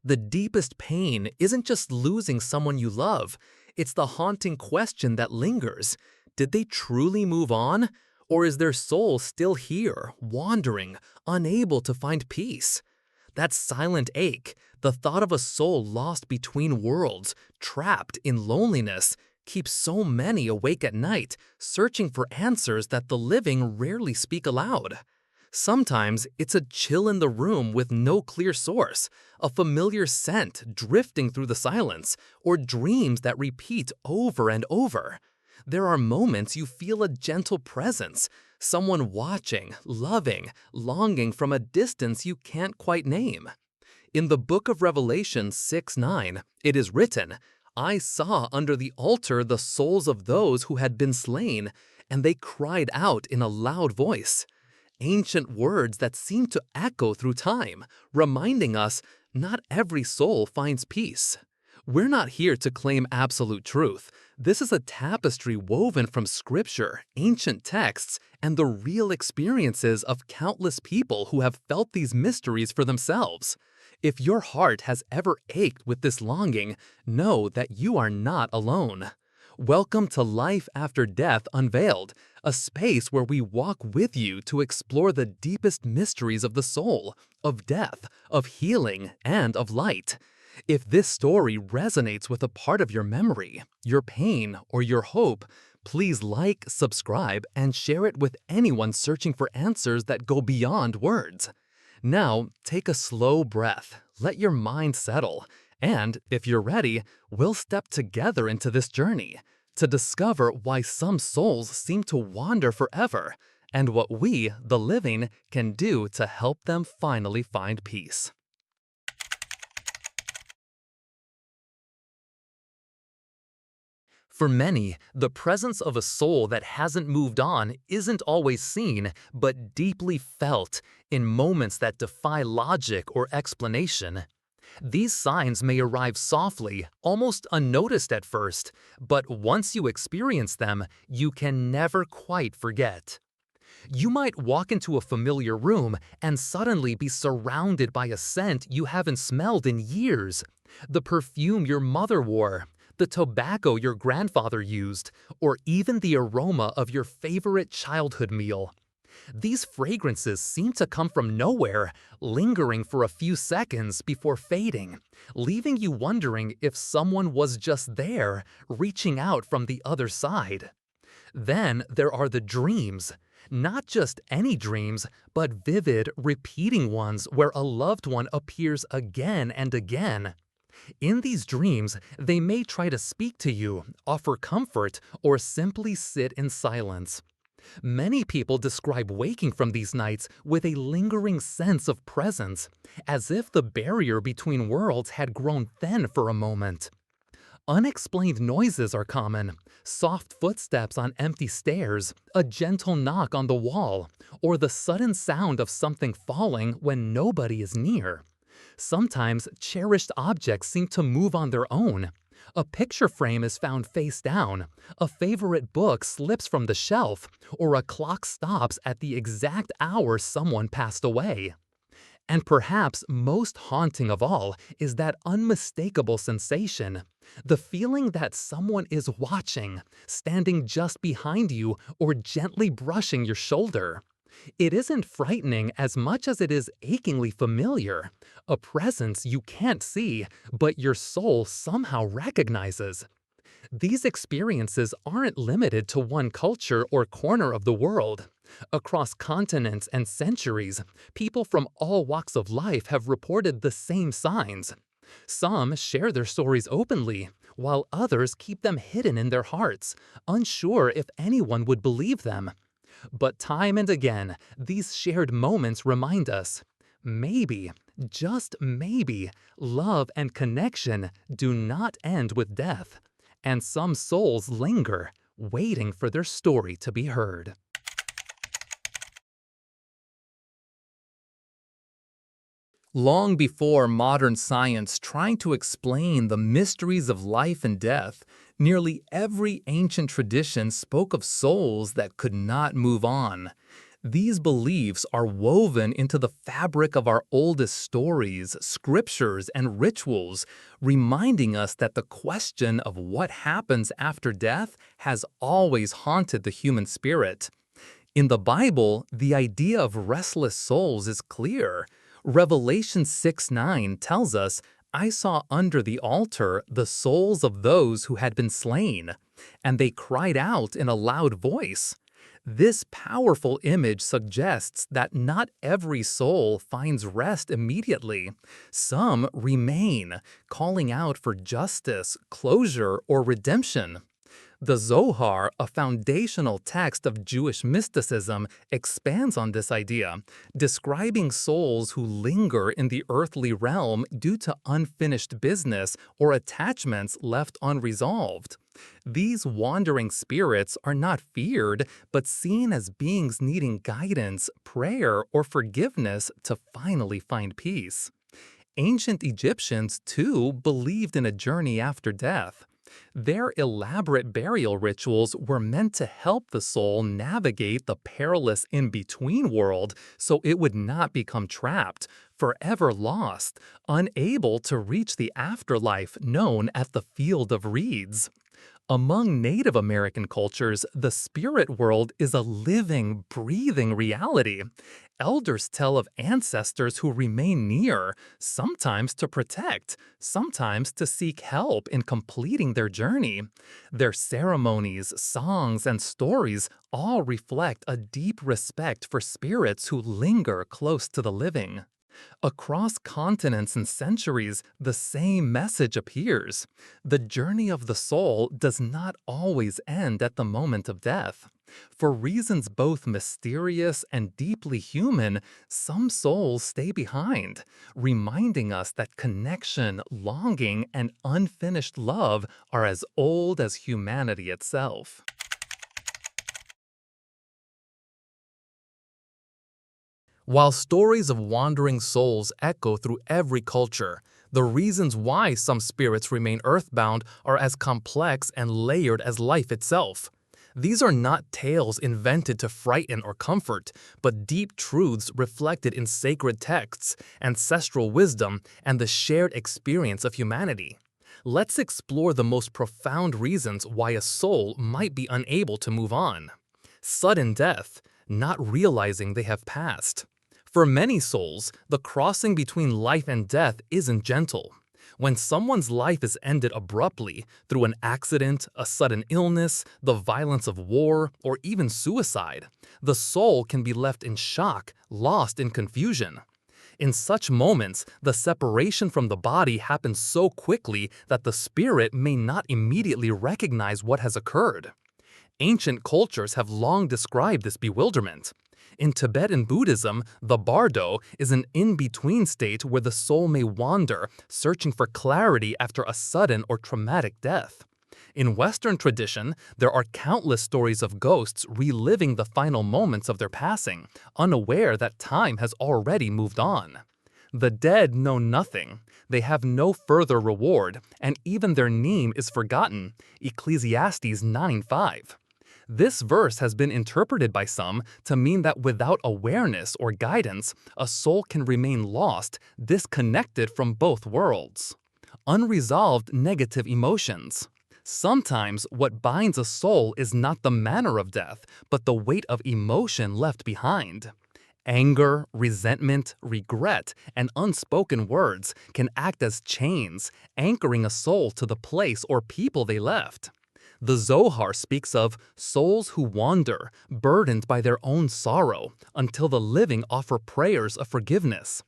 The deepest pain isn't just losing someone you love, it's the haunting question that lingers. Did they truly move on? Or is their soul still here, wandering, unable to find peace? That silent ache, the thought of a soul lost between worlds, trapped in loneliness, keeps so many awake at night, searching for answers that the living rarely speak aloud. Sometimes it's a chill in the room with no clear source, a familiar scent drifting through the silence, or dreams that repeat over and over. There are moments you feel a gentle presence, someone watching, loving, longing from a distance you can't quite name. In the book of Revelation 6:9, it is written, "I saw under the altar the souls of those who had been slain, and they cried out in a loud voice." Ancient words that seem to echo through time, reminding us not every soul finds peace. We're not here to claim absolute truth. This is a tapestry woven from scripture, ancient texts, and the real experiences of countless people who have felt these mysteries for themselves. If your heart has ever ached with this longing, know that you are not alone. Welcome to Life After Death Unveiled, a space where we walk with you to explore the deepest mysteries of the soul, of death, of healing, and of light. If this story resonates with a part of your memory, your pain, or your hope, please like, subscribe, and share it with anyone searching for answers that go beyond words. Now, take a slow breath, let your mind settle, and if you're ready, we'll step together into this journey to discover why some souls seem to wander forever and what we, the living, can do to help them finally find peace. For many, the presence of a soul that hasn't moved on isn't always seen, but deeply felt in moments that defy logic or explanation. These signs may arrive softly, almost unnoticed at first, but once you experience them, you can never quite forget. You might walk into a familiar room and suddenly be surrounded by a scent you haven't smelled in years. The perfume your mother wore, the tobacco your grandfather used, or even the aroma of your favorite childhood meal. These fragrances seem to come from nowhere, lingering for a few seconds before fading, leaving you wondering if someone was just there, reaching out from the other side. Then there are the dreams. Not just any dreams, but vivid, repeating ones where a loved one appears again and again. In these dreams, they may try to speak to you, offer comfort, or simply sit in silence. Many people describe waking from these nights with a lingering sense of presence, as if the barrier between worlds had grown thin for a moment. Unexplained noises are common: soft footsteps on empty stairs, a gentle knock on the wall, or the sudden sound of something falling when nobody is near. Sometimes cherished objects seem to move on their own. A picture frame is found face down, a favorite book slips from the shelf, or a clock stops at the exact hour someone passed away. And perhaps most haunting of all is that unmistakable sensation, the feeling that someone is watching, standing just behind you, or gently brushing your shoulder. It isn't frightening as much as it is achingly familiar, a presence you can't see, but your soul somehow recognizes. These experiences aren't limited to one culture or corner of the world. Across continents and centuries, people from all walks of life have reported the same signs. Some share their stories openly, while others keep them hidden in their hearts, unsure if anyone would believe them. But time and again, these shared moments remind us, maybe, just maybe, love and connection do not end with death, and some souls linger, waiting for their story to be heard. Long before modern science trying to explain the mysteries of life and death, nearly every ancient tradition spoke of souls that could not move on. These beliefs are woven into the fabric of our oldest stories, scriptures, and rituals, reminding us that the question of what happens after death has always haunted the human spirit. In the Bible, the idea of restless souls is clear. Revelation 6:9 tells us, "I saw under the altar the souls of those who had been slain, and they cried out in a loud voice." This powerful image suggests that not every soul finds rest immediately. Some remain, calling out for justice, closure, or redemption. The Zohar, a foundational text of Jewish mysticism, expands on this idea, describing souls who linger in the earthly realm due to unfinished business or attachments left unresolved. These wandering spirits are not feared, but seen as beings needing guidance, prayer, or forgiveness to finally find peace. Ancient Egyptians, too, believed in a journey after death. Their elaborate burial rituals were meant to help the soul navigate the perilous in-between world so it would not become trapped, forever lost, unable to reach the afterlife known as the Field of Reeds. Among Native American cultures, the spirit world is a living, breathing reality. Elders tell of ancestors who remain near, sometimes to protect, sometimes to seek help in completing their journey. Their ceremonies, songs, and stories all reflect a deep respect for spirits who linger close to the living. Across continents and centuries, the same message appears. The journey of the soul does not always end at the moment of death. For reasons both mysterious and deeply human, some souls stay behind, reminding us that connection, longing, and unfinished love are as old as humanity itself. While stories of wandering souls echo through every culture, the reasons why some spirits remain earthbound are as complex and layered as life itself. These are not tales invented to frighten or comfort, but deep truths reflected in sacred texts, ancestral wisdom, and the shared experience of humanity. Let's explore the most profound reasons why a soul might be unable to move on. Sudden death, not realizing they have passed. For many souls, the crossing between life and death isn't gentle. When someone's life is ended abruptly through an accident, a sudden illness, the violence of war, or even suicide, the soul can be left in shock, lost in confusion. In such moments, the separation from the body happens so quickly that the spirit may not immediately recognize what has occurred. Ancient cultures have long described this bewilderment. In Tibetan Buddhism, the bardo is an in-between state where the soul may wander, searching for clarity after a sudden or traumatic death. In Western tradition, there are countless stories of ghosts reliving the final moments of their passing, unaware that time has already moved on. The dead know nothing. They have no further reward, and even their name is forgotten. Ecclesiastes 9:5. This verse has been interpreted by some to mean that without awareness or guidance, a soul can remain lost, disconnected from both worlds. Unresolved negative emotions. Sometimes what binds a soul is not the manner of death, but the weight of emotion left behind. Anger, resentment, regret, and unspoken words can act as chains, anchoring a soul to the place or people they left. The Zohar speaks of souls who wander, burdened by their own sorrow, until the living offer prayers of forgiveness.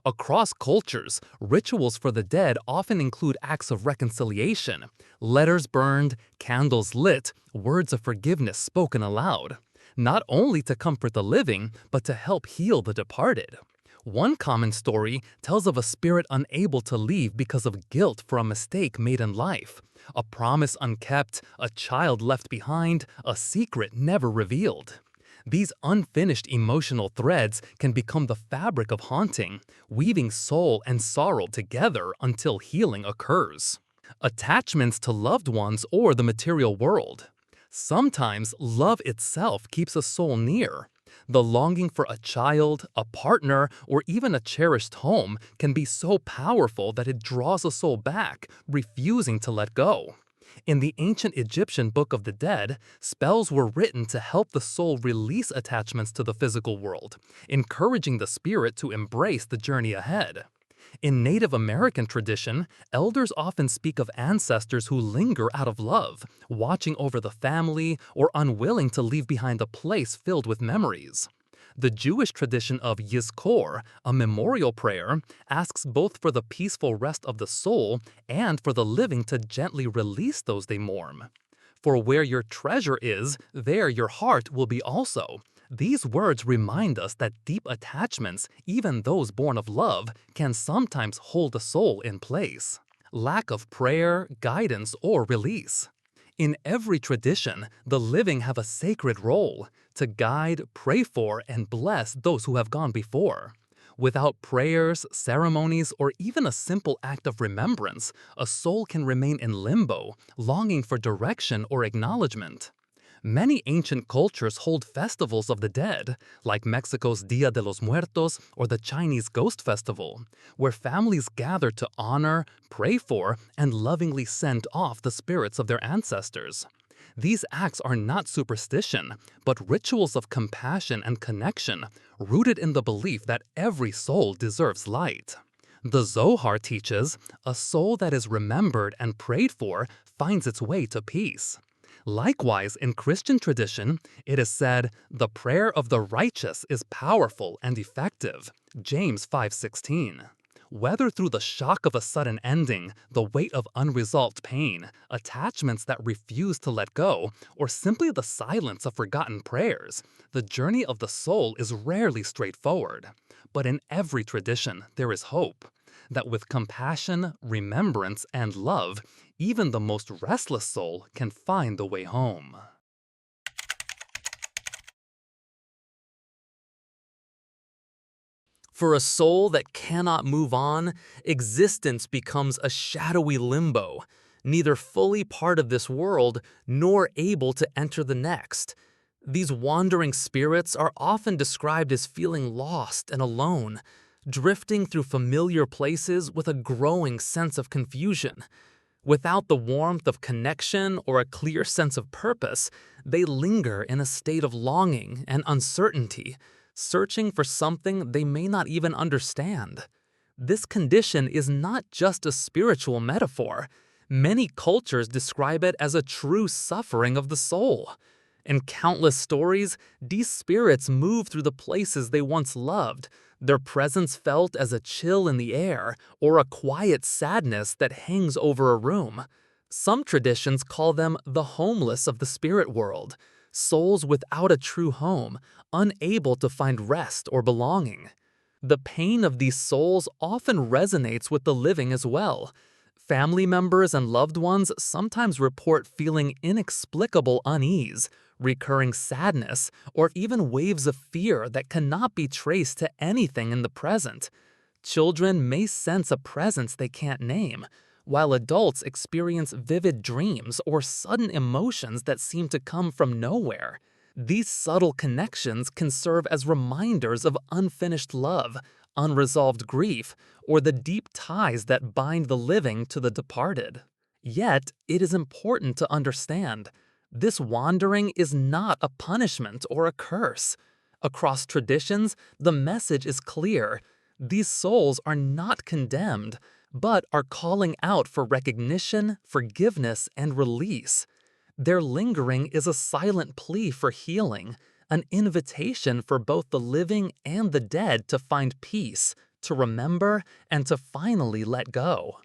Across cultures, rituals for the dead often include acts of reconciliation, letters burned, candles lit, words of forgiveness spoken aloud, not only to comfort the living, but to help heal the departed. One common story tells of a spirit unable to leave because of guilt for a mistake made in life, a promise unkept, a child left behind, a secret never revealed. These unfinished emotional threads can become the fabric of haunting, weaving soul and sorrow together until healing occurs. Attachments to loved ones or the material world. Sometimes love itself keeps a soul near. The longing for a child, a partner, or even a cherished home can be so powerful that it draws a soul back, refusing to let go. In the ancient Egyptian Book of the Dead, spells were written to help the soul release attachments to the physical world, encouraging the spirit to embrace the journey ahead. In Native American tradition, elders often speak of ancestors who linger out of love, watching over the family, or unwilling to leave behind a place filled with memories. The Jewish tradition of Yizkor, a memorial prayer, asks both for the peaceful rest of the soul and for the living to gently release those they mourn. For where your treasure is, there your heart will be also. These words remind us that deep attachments, even those born of love, can sometimes hold a soul in place. Lack of prayer, guidance, or release. In every tradition, the living have a sacred role to guide, pray for, and bless those who have gone before. Without prayers, ceremonies, or even a simple act of remembrance, a soul can remain in limbo, longing for direction or acknowledgement. Many ancient cultures hold festivals of the dead, like Mexico's Dia de los Muertos or the Chinese Ghost Festival, where families gather to honor, pray for, and lovingly send off the spirits of their ancestors. These acts are not superstition, but rituals of compassion and connection, rooted in the belief that every soul deserves light. The Zohar teaches, a soul that is remembered and prayed for finds its way to peace. Likewise, in Christian tradition, it is said, "The prayer of the righteous is powerful and effective." James 5:16. Whether through the shock of a sudden ending, the weight of unresolved pain, attachments that refuse to let go, or simply the silence of forgotten prayers, the journey of the soul is rarely straightforward. But in every tradition, there is hope that with compassion, remembrance, and love, even the most restless soul can find the way home. For a soul that cannot move on, existence becomes a shadowy limbo, neither fully part of this world nor able to enter the next. These wandering spirits are often described as feeling lost and alone, drifting through familiar places with a growing sense of confusion. Without the warmth of connection or a clear sense of purpose, they linger in a state of longing and uncertainty, searching for something they may not even understand. This condition is not just a spiritual metaphor. Many cultures describe it as a true suffering of the soul. In countless stories, these spirits move through the places they once loved, their presence felt as a chill in the air or a quiet sadness that hangs over a room. Some traditions call them the homeless of the spirit world, souls without a true home, unable to find rest or belonging. The pain of these souls often resonates with the living as well. Family members and loved ones sometimes report feeling inexplicable unease, recurring sadness, or even waves of fear that cannot be traced to anything in the present. Children may sense a presence they can't name, while adults experience vivid dreams or sudden emotions that seem to come from nowhere. These subtle connections can serve as reminders of unfinished love, unresolved grief, or the deep ties that bind the living to the departed. Yet, it is important to understand, this wandering is not a punishment or a curse. Across traditions, the message is clear. These souls are not condemned, but are calling out for recognition, forgiveness, and release. Their lingering is a silent plea for healing, an invitation for both the living and the dead to find peace, to remember, and to finally let go.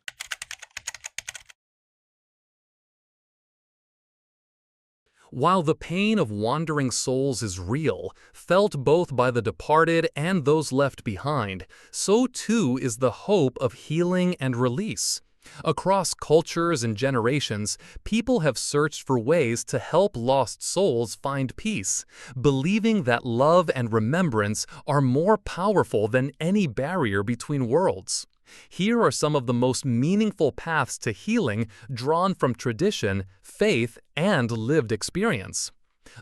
While the pain of wandering souls is real, felt both by the departed and those left behind, so too is the hope of healing and release. Across cultures and generations, people have searched for ways to help lost souls find peace, believing that love and remembrance are more powerful than any barrier between worlds. Here are some of the most meaningful paths to healing drawn from tradition, faith, and lived experience.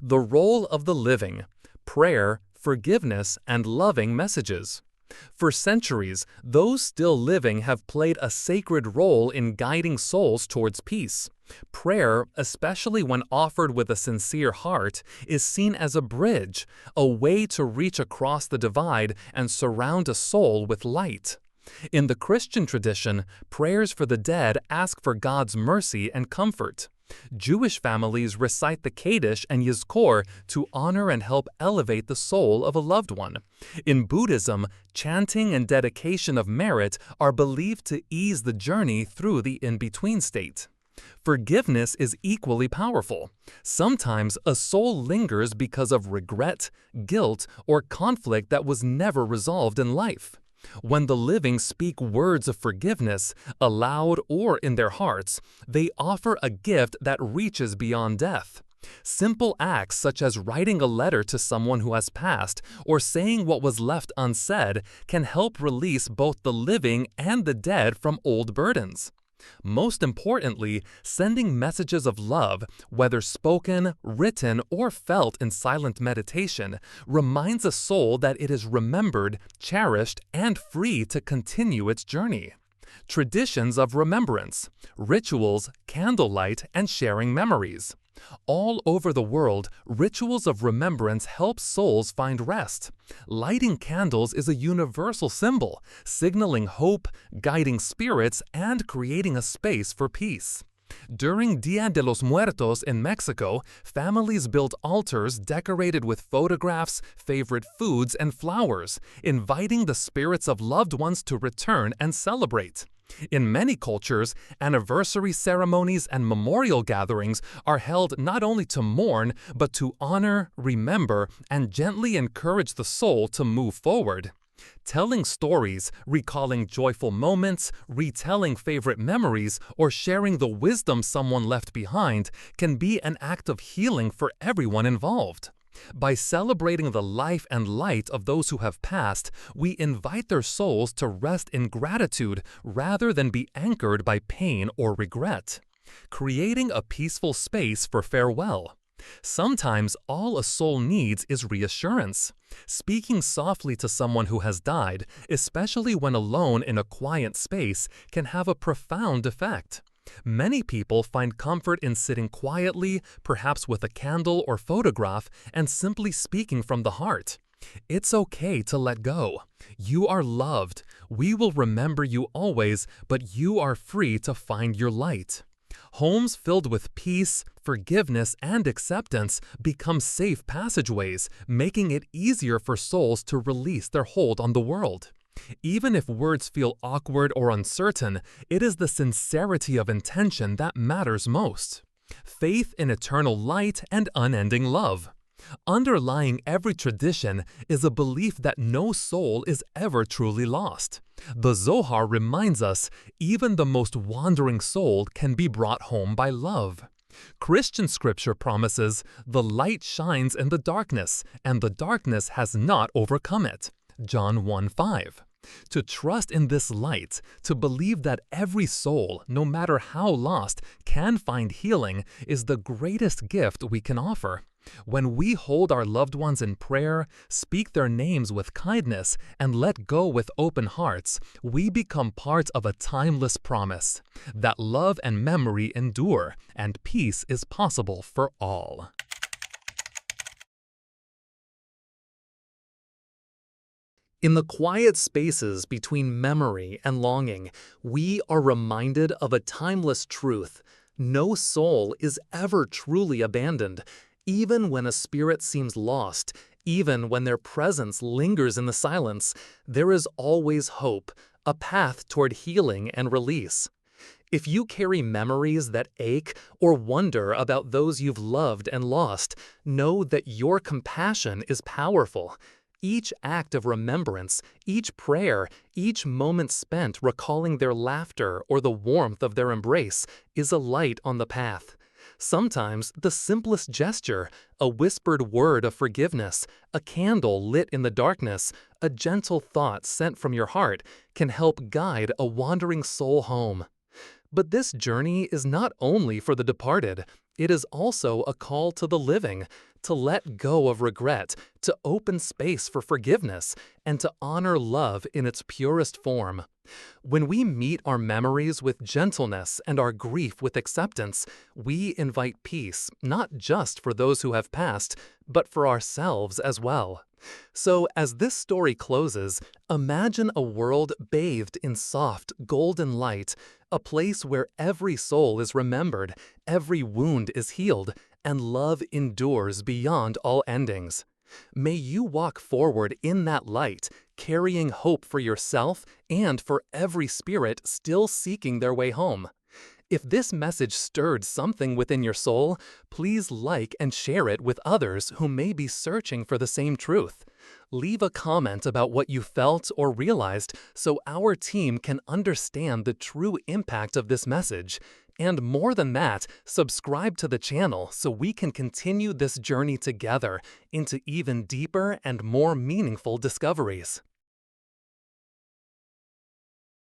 The role of the living: prayer, forgiveness, and loving messages. For centuries, those still living have played a sacred role in guiding souls towards peace. Prayer, especially when offered with a sincere heart, is seen as a bridge, a way to reach across the divide and surround a soul with light. In the Christian tradition, prayers for the dead ask for God's mercy and comfort. Jewish families recite the Kaddish and Yizkor to honor and help elevate the soul of a loved one. In Buddhism, chanting and dedication of merit are believed to ease the journey through the in-between state. Forgiveness is equally powerful. Sometimes a soul lingers because of regret, guilt, or conflict that was never resolved in life. When the living speak words of forgiveness, aloud or in their hearts, they offer a gift that reaches beyond death. Simple acts such as writing a letter to someone who has passed or saying what was left unsaid can help release both the living and the dead from old burdens. Most importantly, sending messages of love, whether spoken, written, or felt in silent meditation, reminds a soul that it is remembered, cherished, and free to continue its journey. Traditions of remembrance, rituals, candlelight, and sharing memories. All over the world, rituals of remembrance help souls find rest. Lighting candles is a universal symbol, signaling hope, guiding spirits, and creating a space for peace. During Dia de los Muertos in Mexico, families built altars decorated with photographs, favorite foods, and flowers, inviting the spirits of loved ones to return and celebrate. In many cultures, anniversary ceremonies and memorial gatherings are held not only to mourn, but to honor, remember, and gently encourage the soul to move forward. Telling stories, recalling joyful moments, retelling favorite memories, or sharing the wisdom someone left behind can be an act of healing for everyone involved. By celebrating the life and light of those who have passed, we invite their souls to rest in gratitude rather than be anchored by pain or regret. Creating a peaceful space for farewell. Sometimes all a soul needs is reassurance. Speaking softly to someone who has died, especially when alone in a quiet space, can have a profound effect. Many people find comfort in sitting quietly, perhaps with a candle or photograph, and simply speaking from the heart. It's okay to let go. You are loved. We will remember you always, but you are free to find your light. Homes filled with peace, forgiveness, and acceptance become safe passageways, making it easier for souls to release their hold on the world. Even if words feel awkward or uncertain, it is the sincerity of intention that matters most. Faith in eternal light and unending love. Underlying every tradition is a belief that no soul is ever truly lost. The Zohar reminds us even the most wandering soul can be brought home by love. Christian scripture promises the light shines in the darkness, and the darkness has not overcome it. John 1:5. To trust in this light, to believe that every soul, no matter how lost, can find healing, is the greatest gift we can offer. When we hold our loved ones in prayer, speak their names with kindness, and let go with open hearts, we become part of a timeless promise that love and memory endure, and peace is possible for all. In the quiet spaces between memory and longing, we are reminded of a timeless truth. No soul is ever truly abandoned, even when a spirit seems lost, even when their presence lingers in the silence. There is always hope, a path toward healing and release. If you carry memories that ache or wonder about those you've loved and lost, know that your compassion is powerful. Each act of remembrance, each prayer, each moment spent recalling their laughter or the warmth of their embrace is a light on the path. Sometimes the simplest gesture, a whispered word of forgiveness, a candle lit in the darkness, a gentle thought sent from your heart, can help guide a wandering soul home. But this journey is not only for the departed. It is also a call to the living, to let go of regret, to open space for forgiveness, and to honor love in its purest form. When we meet our memories with gentleness and our grief with acceptance, we invite peace, not just for those who have passed, but for ourselves as well. So, as this story closes, imagine a world bathed in soft, golden light, a place where every soul is remembered, every wound is healed, and love endures beyond all endings. May you walk forward in that light, carrying hope for yourself and for every spirit still seeking their way home. If this message stirred something within your soul, please like and share it with others who may be searching for the same truth. Leave a comment about what you felt or realized so our team can understand the true impact of this message. And more than that, subscribe to the channel so we can continue this journey together into even deeper and more meaningful discoveries.